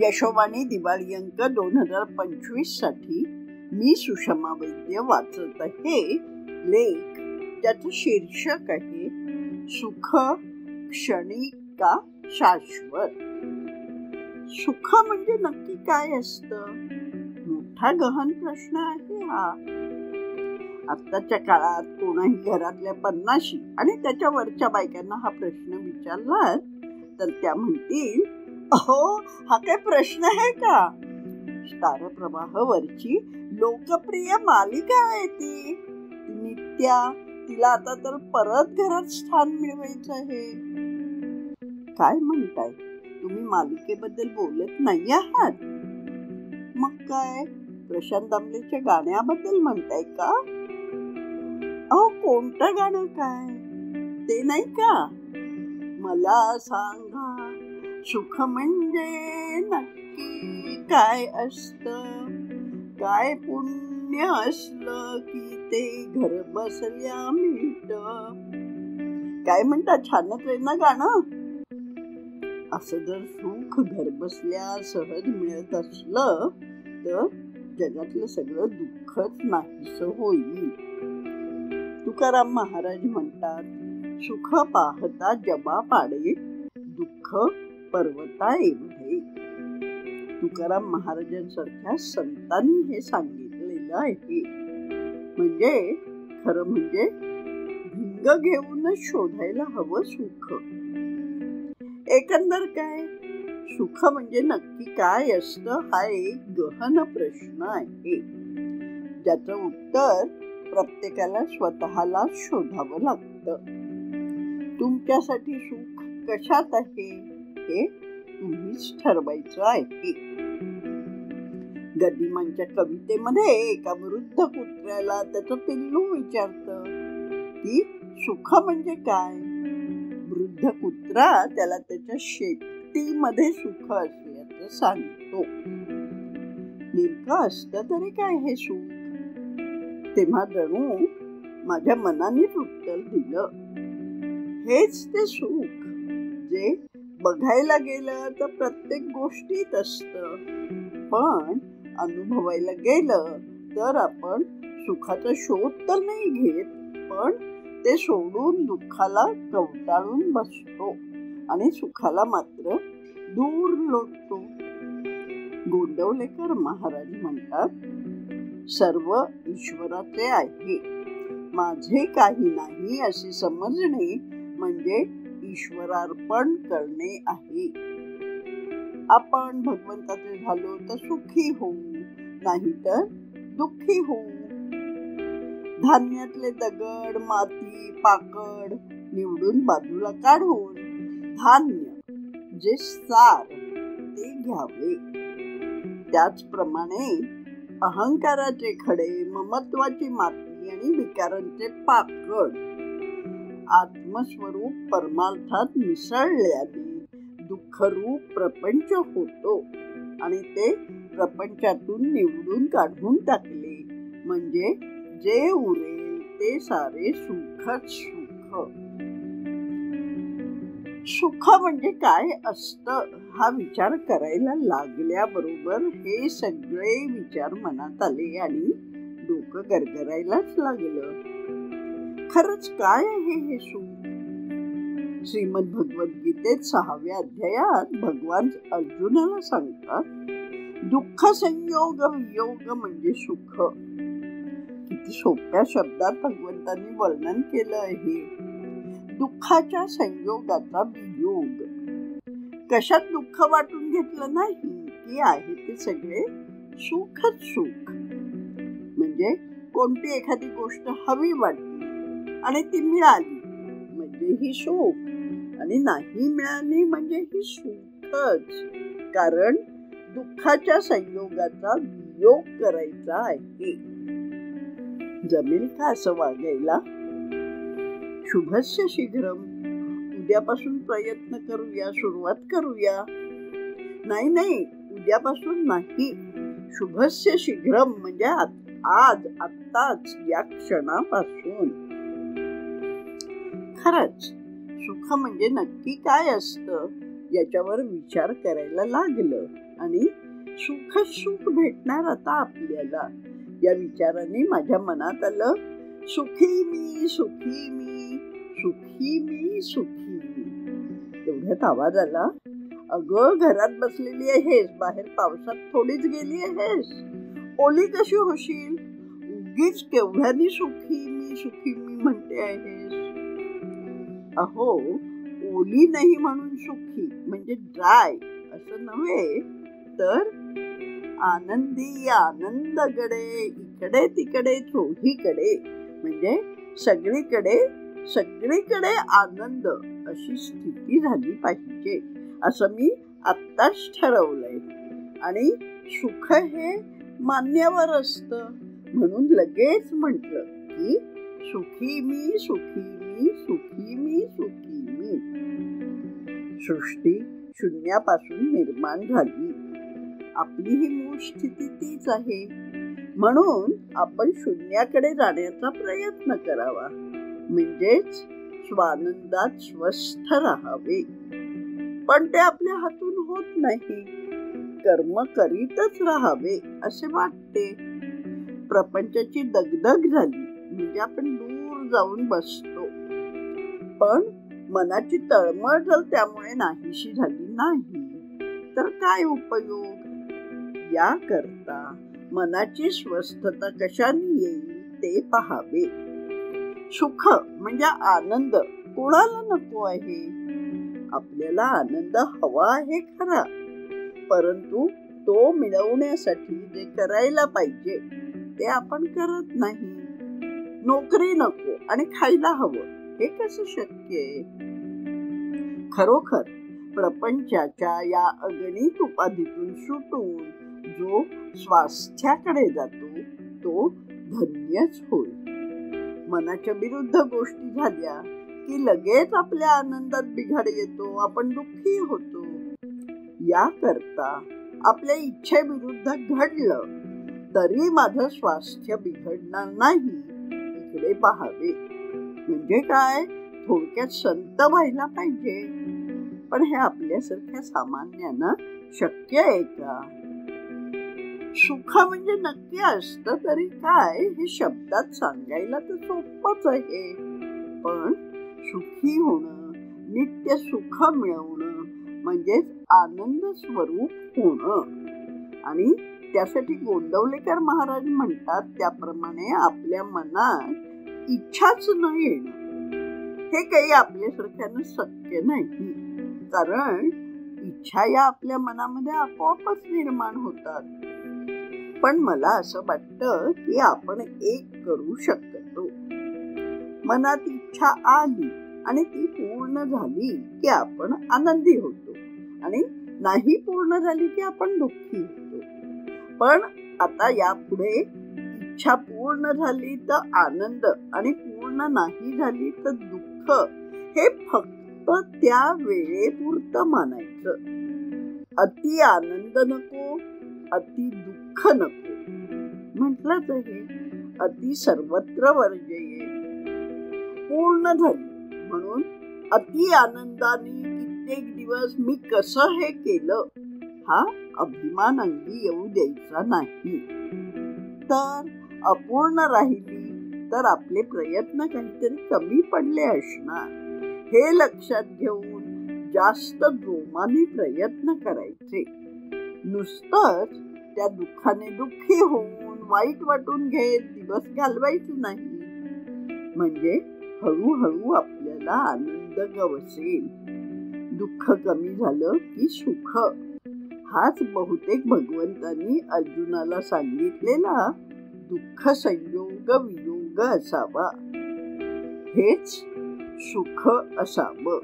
यशोवाणी दिवाळी अंक 2025 साठी मी सुषमा वैद्य वाचत आहे लेख ज्याचं शीर्षक आहे सुख क्षणिक का शाश्वत. सुख म्हणजे नक्की काय असतं? मोठा गहन प्रश्न आहे हा. आत्ताच्या काळात कोणाही घरातल्या 50 आणि त्याच्या वरच्या बायकांना हा प्रश्न विचारला तर त्या म्हणतील, अहो हा काय प्रश्न आहे का? तारप्रवाहावरची लोकप्रिय मालिका आहे ती नित्या. तिला आता तर परत घरात स्थान मिळवायचं आहे. काय म्हणताय तुम्ही? मालिकेबद्दल बोलत नाही आहात? मग काय प्रशांत दामलेच्या गाण्याबद्दल म्हणताय का? अहो कोणतं गाणं काय? ते नाही का? मला सांगा सुख म्हणजे नक्की काय असतं? काय पुण्य असलं की ते घर बसल्या मिळतं? काय म्हणता? छानच आहे ना गाणं. असं जर सुख घर बसल्या सहज मिळत असलं तर जगातलं सगळं दुःखच नाहीसं होईल. तुकाराम महाराज म्हणतात, सुख पाहता जबा पाडे, दुःख पर्वता एवढे. तुकाराम महाराजांसारख्या संतांनी हे सांगितलेलं आहे. म्हणजे खरं म्हणजे भिंग घेऊनच शोधायला हवं सुख. एकंदर काय सुख म्हणजे नक्की काय असतं हा एक गहन प्रश्न आहे, ज्याचं उत्तर प्रत्येकाला स्वतःला शोधावं लागतं. तुमच्यासाठी सुख कशात आहे हे तुम्हीच ठरवायचं आहे. गदिमांच्या कवितेमध्ये एका वृद्ध कुत्र्याला त्याचं पिल्लू विचारतं की सुख म्हणजे काय. वृद्ध कुत्रा त्याला त्याच्या शेपटीमध्ये सुख असल्याचं सांगतो. नेमकं असतं तरी काय हे सुख? तेव्हा जणू माझ्या मनानेच उत्तर दिलं, हेच ते सुख जे बघायला गेलं तर प्रत्येक गोष्टीत असतं, पण अनुभवायला गेलं तर आपण सुखाचा शोध तर नाही घेत, पण ते सोडून दुःखाला कवटाळून बसतो आणि सुखाला मात्र दूर लोटतो. गोंदवलेकर महाराज म्हणतात, सर्व ईश्वराचे आहे, माझे काही नाही असे समजणे म्हणजे ईश्वरार्पण करणे आहे. आपण भगवंताचे झालो तर सुखी होऊ, नाही तर दुःखी होऊ. धान्यातले दगड माती पाकड निवडून बाजूला काढून धान्य जे सार ते घ्यावे. त्याचप्रमाणे अहंकाराचे खडे, ममत्वाची माती आणि विकारांचे पाकड आत्मस्वरूप परमार्थात मिसळल्याने दुःखरूप प्रपंच होतो आणि ते प्रपंचातून निवडून काढून टाकले म्हणजे जे उरेल ते सारे सुखच सुख. सुख म्हणजे काय असतं हा विचार करायला लागल्याबरोबर हे सगळे विचार मनात आले आणि डोकं गरगरायलाच लागलं. खरंच काय आहे हे सुख? श्रीमद भगवद्गीतेत 6व्या अध्यायात भगवान अर्जुनाला सांगतात, दुःख संयोग वियोग म्हणजे सुख. किती सोप्या शब्दात भगवंतांनी वर्णन केलं आहे. दुःखाच्या संयोगाचा वियोग. कशात दुःख वाटून घेतलं नाही की आहे ते सगळे सुखच सुख. म्हणजे कोणती एखादी गोष्ट हवी वाटली आणि ती मिळाली म्हणजे ही सुख, आणि नाही मिळाली म्हणजे ही सुखच. कारण दुःखाच्या संयोगाचा वियोग करायचा आहे. जमेल का असं वागायला? शुभस्य शीघ्रम. उद्यापासून प्रयत्न करूया, सुरुवात करूया. नाही उद्यापासून नाही, शुभस्य शीघ्रम म्हणजे आज आत्ताच या क्षणापासून. खरंच सुख म्हणजे नक्की काय असतं याच्यावर विचार करायला लागलं आणि सुख भेटणार आता आपल्याला या विचाराने माझ्या मनात आलं, सुखी मी सुखी मी सुखी मी सुखी मी. तेवढ्यात आवाज आला, अगं घरात बसलेली आहेस, बाहेर पावसात थोडीच गेली आहेस, ओली कशी होशील? उगीच केवढ्यानी सुखी मी म्हणते आहेस. अहो, ओली नाही म्हणून सुखी म्हणजे ड्राय असं नव्हे, तर आनंदी आनंदगडे इकडे तिकडे चोहीकडे म्हणजे सगळीकडे आनंद अशी स्थिती झाली पाहिजे असं मी आत्ताच ठरवलंय. आणि सुख हे मान्यवर असतं म्हणून लगेच म्हटलं की सुखी मी सुखी मी सुखी मी सुखी मी. सृष्टी शून्यापासून निर्माण झाली. आपली ही मूळ स्थिती तीच आहे. म्हणून आपण शून्याकडे जाण्याचा प्रयत्न करावा, म्हणजेच स्वानंदात स्वस्थ राहावे. पण ते आपल्या हातून होत नाही. कर्म करीतच राहावे असे वाटते. प्रपंचाची दगदग झाली म्हणजे आपण दूर जाऊन बसतो, पण मनाची तळमळ जर त्यामुळे नाहीशी झाली नाही तर काय उपयोग? याकरता मनाची स्वस्थता कशाने येईल ते पहावे. सुख म्हणजे आनंद कोणाला नको आहे? आपल्याला आनंद हवा आहे खरा, परंतु तो मिळवण्यासाठी जे करायला पाहिजे ते आपण करत नाही. नोकरी नको आणि खायला हवं, हे कसं शक्य आहे? खरोखर प्रपंचाच्या या अगणित उपाधीतून सुटून जो स्वास्थ्याकडे जातो तो धन्यच होय. मनाच्या विरुद्ध गोष्टी झाल्या की लगेच आपल्या आनंदात बिघाड येतो, आपण दुःखी होतो. याकरता आपल्या इच्छेविरुद्ध घडलं तरी माझं स्वास्थ्य बिघडणार नाही इकडे पहावे. म्हणजे काय? थोडक्यात संत व्हायला पाहिजे. पण हे आपल्यासारख्या सामान्यांना शक्य आहे का? सुख म्हणजे नक्की असतं तरी काय हे शब्दात सांगायला तर सोपंच आहे, पण सुखी होणं, नित्य सुख मिळवणं म्हणजेच आनंद स्वरूप होणं. आणि त्यासाठी गोंदवलेकर महाराज म्हणतात त्याप्रमाणे आपल्या मनात इच्छाच न येणं हे काही आपल्यासारख्यानं शक्य नाही. कारण इच्छा या आपल्या मनामध्ये आपोआपच निर्माण होतात. पण मला असं वाटतं की आपण एक करू शकतो. मनात इच्छा आली आणि ती पूर्ण झाली की आपण आनंदी होतो आणि नाही पूर्ण झाली की आपण दुःखी होतो. पण आता यापुढे इच्छा पूर्ण झाली तर आनंद आणि पूर्ण नाही झाली तर दुःख हे फक्त त्या वेळेपुरतं मानायचं. अति आनंद नको, अति दुःख नको. म्हटलंच आहे, अति सर्वत्र वर्जये. पूर्ण झाली म्हणून अति आनंदाने कित्येक दिवस मी कसं हे केलं हा अभिमान अंगी येऊ द्यायचा नाही. तर अपूर्ण राहिली तर आपले प्रयत्न काहीतरी कमी पडले असणार हे लक्षात घेऊन जास्त जोमाने प्रयत्न करायचे. नुसतंच त्या दुःखाने दुःखी होऊन वाईट वाटून घेत दिवस घालवायचे नाही. म्हणजे हळूहळू आपल्याला आनंद गवसेल. दुःख कमी झालं की सुख. हाच बहुतेक भगवंतांनी अर्जुनाला सांगितलेला दुःख संयोग वियोग असावा. हेच सुख असावं.